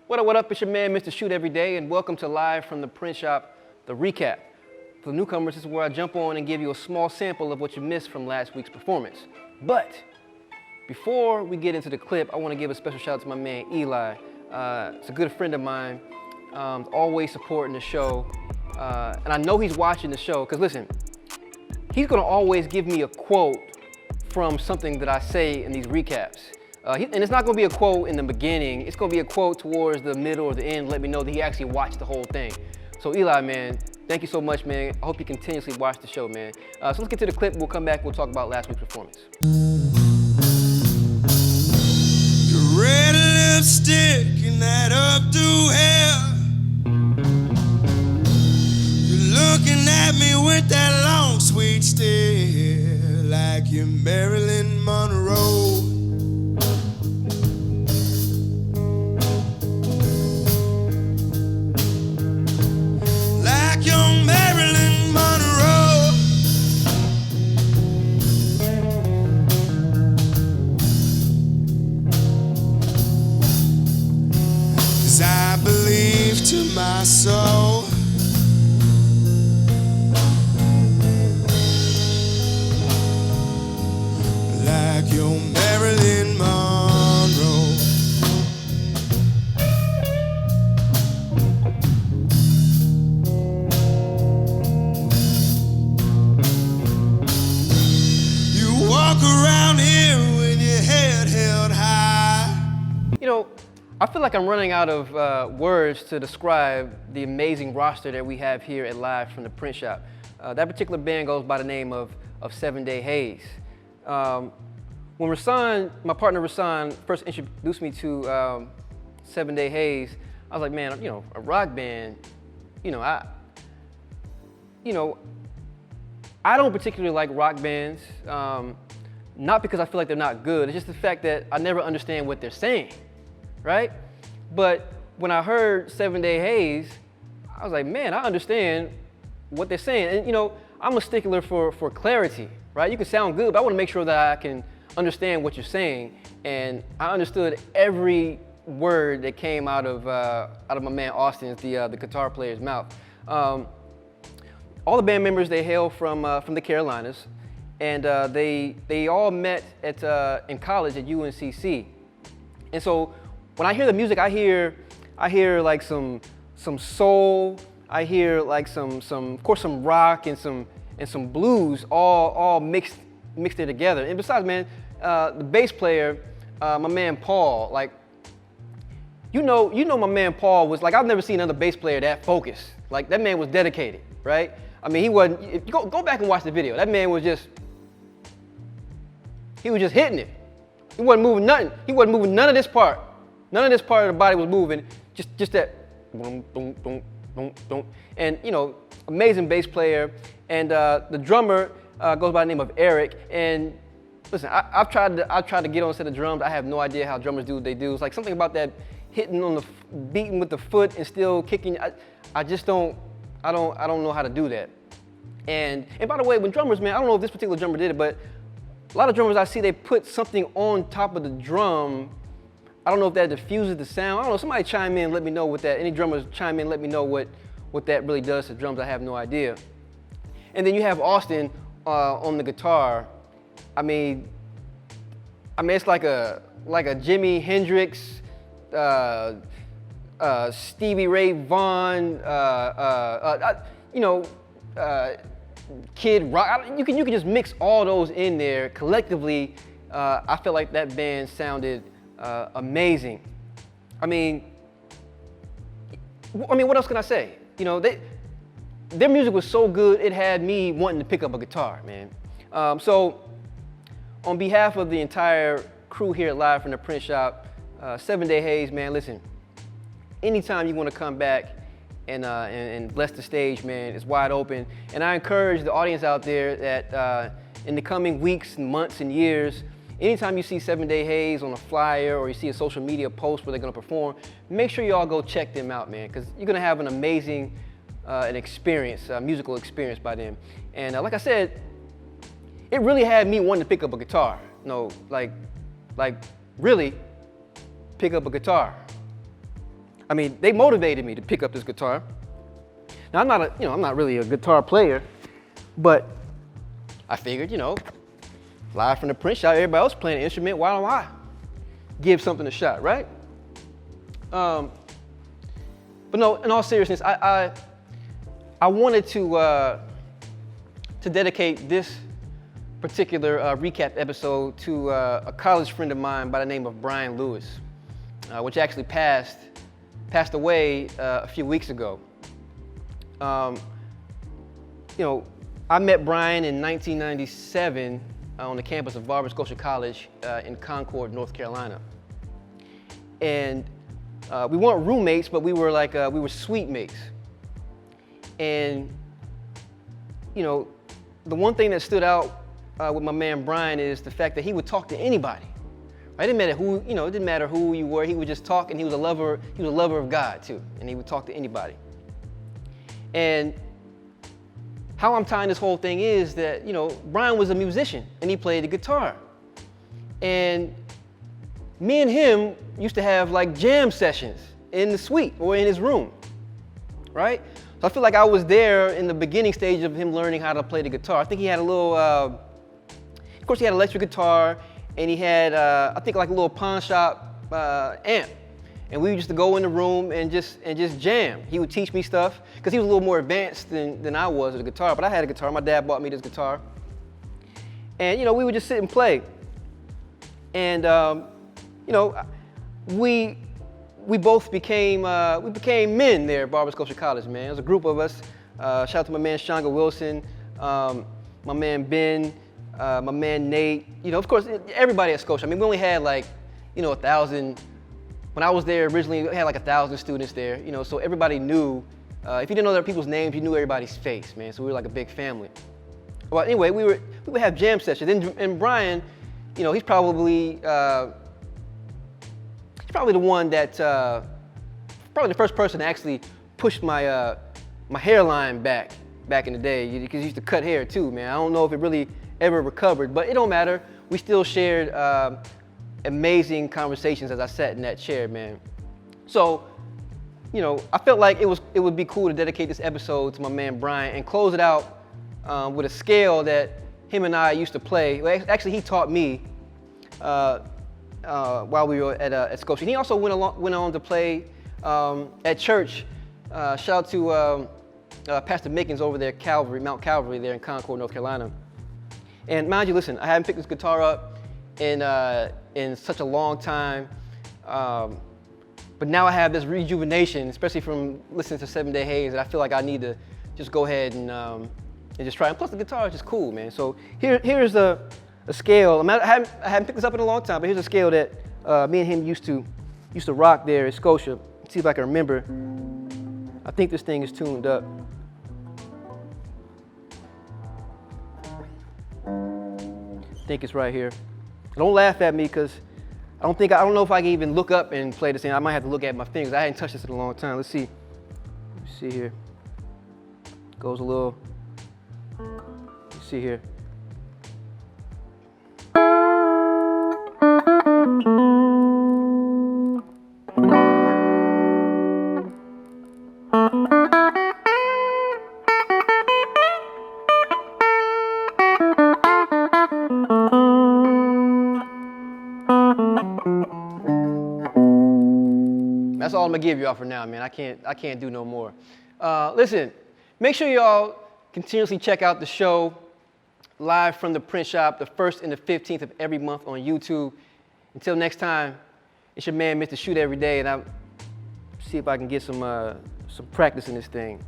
What up, it's your man, Mr. Shooteveryday, and welcome to Live from the Print Shop, The Recap. For the newcomers, this is where I jump on and give you a small sample of what you missed from last week's performance. But before we get into the clip, I want to give a special shout out to my man, Eli. It's a good friend of mine, always supporting the show. And I know he's watching the show, because listen, he's going to always give me a quote from something that I say in these recaps. And it's not going to be a quote in the beginning. It's going to be a quote towards the middle or the end, let me know that he actually watched the whole thing. So Eli, man, thank you so much, man. I hope you continuously watch the show, man. So let's get to the clip. We'll come back. We'll talk about last week's performance. Your red lipstick and that updo hair. You're looking at me with that long, sweet stare, like you're Marilyn Monroe. Young Marilyn Monroe. 'Cause I believe to my soul like your Marilyn Monroe. Walk around here with your head held high. You know, I feel like I'm running out of words to describe the amazing roster that we have here at Live from the Print Shop. That particular band goes by the name of 7 Day Haze. When Rasan, my partner Rasan, first introduced me to 7 Day Haze, I was like, man, you know, a rock band, I don't particularly like rock bands, not because I feel like they're not good, it's just the fact that I never understand what they're saying, right? But when I heard 7 Day Haze, I was like, man, I understand what they're saying. And I'm a stickler for clarity, right? You can sound good, but I want to make sure that I can understand what you're saying. And I understood every word that came out of my man Austin's, the guitar player's mouth. All the band members, they hail from the Carolinas, and they all met in college at UNCC. And so when I hear the music, I hear like some soul, I hear like some of course some rock and some blues all mixed there together. And besides, man, the bass player, my man Paul, like you know my man Paul was like, I've never seen another bass player that focused. Like that man was dedicated, right? I mean, he wasn't, if you go back and watch the video, that man was just hitting it. He wasn't moving nothing. He wasn't moving none of this part. None of this part of the body was moving, just that boom, boom, boom, boom, boom. And amazing bass player. And the drummer goes by the name of Eric. And listen, I've tried to get on a set of drums. I have no idea how drummers do what they do. It's like something about that hitting on beating with the foot and still kicking. I just don't know how to do that. And by the way, when drummers, man, I don't know if this particular drummer did it, but a lot of drummers I see, they put something on top of the drum. I don't know if that diffuses the sound. I don't know, somebody chime in, let me know what that, any drummers chime in, let me know what that really does to drums. I have no idea. And then you have Austin on the guitar. I mean, it's like a Jimi Hendrix, Stevie Ray Vaughan, Kid Rock. You can just mix all those in there collectively. I feel like that band sounded amazing. I mean, what else can I say? Their music was so good, it had me wanting to pick up a guitar, man. So, on behalf of the entire crew here at Live from the Print Shop, 7 Day Haze, man, listen. Anytime you want to come back and bless the stage, man, it's wide open. And I encourage the audience out there that in the coming weeks, months, and years, anytime you see 7 Day Haze on a flyer or you see a social media post where they're going to perform, make sure you all go check them out, man, because you're going to have an amazing musical experience by them. And like I said, it really had me wanting to pick up a guitar. Like really pick up a guitar. I mean, they motivated me to pick up this guitar. Now, I'm not really a guitar player, but I figured, live from the print shop, everybody else playing an instrument, why don't I give something a shot, right? But no, in all seriousness, I wanted to dedicate this particular recap episode to a college friend of mine by the name of Brian Lewis, which actually passed away a few weeks ago. I met Brian in 1997 on the campus of Nova Scotia College in Concord, North Carolina. And we weren't roommates, but we were suite mates. And, the one thing that stood out with my man Brian is the fact that he would talk to anybody. Right? It didn't matter who you were, he would just talk, and he was a lover of God too, and he would talk to anybody. And how I'm tying this whole thing is that, Brian was a musician and he played the guitar. And me and him used to have like jam sessions in the suite or in his room, right? So I feel like I was there in the beginning stage of him learning how to play the guitar. I think he had a little, of course he had an electric guitar, and he had, I think like a little pawn shop amp. And we used to go in the room and just jam. He would teach me stuff, because he was a little more advanced than I was with the guitar, but I had a guitar. My dad bought me this guitar. And, we would just sit and play. And, we both became men there at Nova Scotia College, man. It was a group of us. Shout out to my man Shanga Wilson, my man Ben, my man Nate. Of course, everybody at Scotia. I mean, we only had 1,000. When I was there originally, we had 1,000 students there, so everybody knew. If you didn't know their people's names, you knew everybody's face, man. So we were like a big family. Well, anyway, we would have jam sessions. And Brian, he's probably the one that, probably the first person to actually push my hairline back in the day, because he used to cut hair too, man. I don't know if it really ever recovered, but it don't matter. We still shared amazing conversations as I sat in that chair, man. So, I felt like it would be cool to dedicate this episode to my man Brian and close it out with a scale that him and I used to play. Well, actually, he taught me while we were at Scotia. And he also went on to play at church. Shout out to Pastor Mickens over there, Mount Calvary there in Concord, North Carolina. And mind you, listen, I haven't picked this guitar up in such a long time, but now I have this rejuvenation, especially from listening to 7 Day Haze, that I feel like I need to just go ahead and just try. And plus the guitar is just cool, man. So here's a scale. I haven't picked this up in a long time, but here's a scale that me and him used to rock there at Scotia. Let's see if I can remember. I think this thing is tuned up. I think it's right here. Don't laugh at me, because I don't know if I can even look up and play this thing. I might have to look at my fingers. I hadn't touched this in a long time. Let's see. Let me see here. Goes a little. Let's see here. That's all I'm gonna give y'all for now, man. I can't do no more. Listen, make sure y'all continuously check out the show live from the print shop, the 1st and the 15th of every month on YouTube. Until next time, it's your man, Mr. Shooteveryday, and I'll see if I can get some practice in this thing.